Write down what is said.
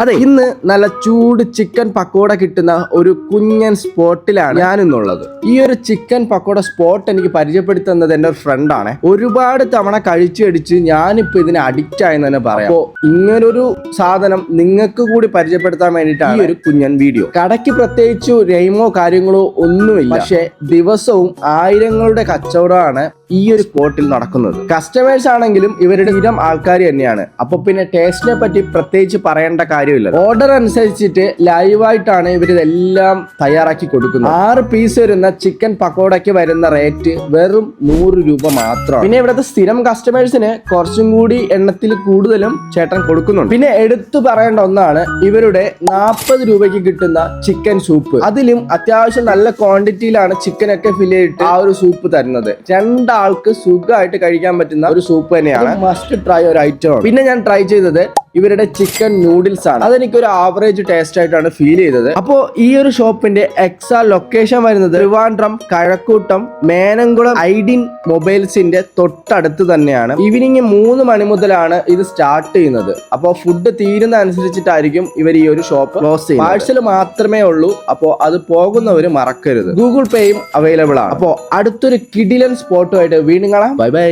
അതെ, ഇന്ന് നല്ല ചൂട് ചിക്കൻ പക്കോട കിട്ടുന്ന ഒരു കുഞ്ഞൻ സ്പോട്ടിലാണ് ഞാനിന്നുള്ളത്. ഈ ഒരു ചിക്കൻ പക്കോട സ്പോട്ട് എനിക്ക് പരിചയപ്പെടുത്തുന്നത് എൻ്റെ ഒരു ഫ്രണ്ടാണ്. ഒരുപാട് തവണ കഴിച്ച് ഞാനിപ്പോ ഇതിന് അഡിക്റ്റ് ആയെന്ന് തന്നെ പറയാം. അപ്പോൾ ഇങ്ങനൊരു സാധനം നിങ്ങൾക്ക് കൂടി പരിചയപ്പെടുത്താൻ വേണ്ടിയിട്ടാണ് ഈ ഒരു കുഞ്ഞൻ വീഡിയോ. കടയ്ക്ക് പ്രത്യേകിച്ച് രൈമോ കാര്യങ്ങളോ ഒന്നുമില്ല, പക്ഷെ ദിവസവും ആയിരങ്ങളുടെ കച്ചവടമാണ് ഈ ഒരു സ്പോട്ടിൽ നടക്കുന്നത്. കസ്റ്റമേഴ്സ് ആണെങ്കിലും ഇവരുടെ സ്ഥിരം ആൾക്കാർ തന്നെയാണ്. അപ്പൊ പിന്നെ ടേസ്റ്റിനെ പറ്റി പ്രത്യേകിച്ച് പറയേണ്ട കാര്യമില്ല. ഓർഡർ അനുസരിച്ചിട്ട് ലൈവായിട്ടാണ് ഇവരിതെല്ലാം തയ്യാറാക്കി കൊടുക്കുന്നത്. 6 പീസ് വരുന്ന ചിക്കൻ പക്കോടയ്ക്ക് വരുന്ന റേറ്റ് വെറും 100 രൂപ മാത്രമാണ്. പിന്നെ ഇവിടുത്തെ സ്ഥിരം കസ്റ്റമേഴ്സിന് കുറച്ചും കൂടി എണ്ണത്തിൽ കൂടുതലും ചേട്ടൻ കൊടുക്കുന്നുണ്ട്. പിന്നെ എടുത്തു പറയേണ്ട ഒന്നാണ് ഇവരുടെ 40 രൂപയ്ക്ക് കിട്ടുന്ന ചിക്കൻ സൂപ്പ്. അതിലും അത്യാവശ്യം നല്ല ക്വാണ്ടിറ്റിയിലാണ് ചിക്കൻ ഒക്കെ ഫില്ല് ചെയ്തിട്ട് ആ ഒരു സൂപ്പ് തരുന്നത്. രണ്ടാൾക്ക് സുഖമായിട്ട് കഴിക്കാൻ പറ്റുന്ന ഒരു സൂപ്പ് തന്നെയാണ്. മസ്റ്റ് ട്രൈ ഒരു ഐറ്റം ആണ്. പിന്നെ ഞാൻ ട്രൈ ചെയ്തത് ഇവരുടെ ചിക്കൻ നൂഡിൽസ് ആണ്. അതെനിക്കൊരു ആവറേജ് ടേസ്റ്റ് ആയിട്ടാണ് ഫീൽ ചെയ്തത്. അപ്പോൾ ഈ ഒരു ഷോപ്പിന്റെ എക്സാക്ട് ലൊക്കേഷൻ വരുന്നത് ട്രിവാൻഡ്രം കഴക്കൂട്ടം മേനംകുളം ഐഡിൻ മൊബൈൽസിന്റെ തൊട്ടടുത്ത് തന്നെയാണ്. ഈവനിങ് 3 മണി മുതലാണ് ഇത് സ്റ്റാർട്ട് ചെയ്യുന്നത്. അപ്പോൾ ഫുഡ് തീരുന്ന അനുസരിച്ചിട്ടായിരിക്കും ഇവർ ഈ ഒരു ഷോപ്പ് ക്ലോസ് ചെയ്യുന്നത്. പാഴ്സൽ മാത്രമേ ഉള്ളൂ. അപ്പോൾ അത് പോകുന്നവർ മറക്കരുത്. ഗൂഗിൾ പേയും അവൈലബിൾ ആണ്. അപ്പോൾ അടുത്തൊരു കിടിലൻ സ്പോട്ടുമായിട്ട് വീണ്ടും കാണാം. Bye bye.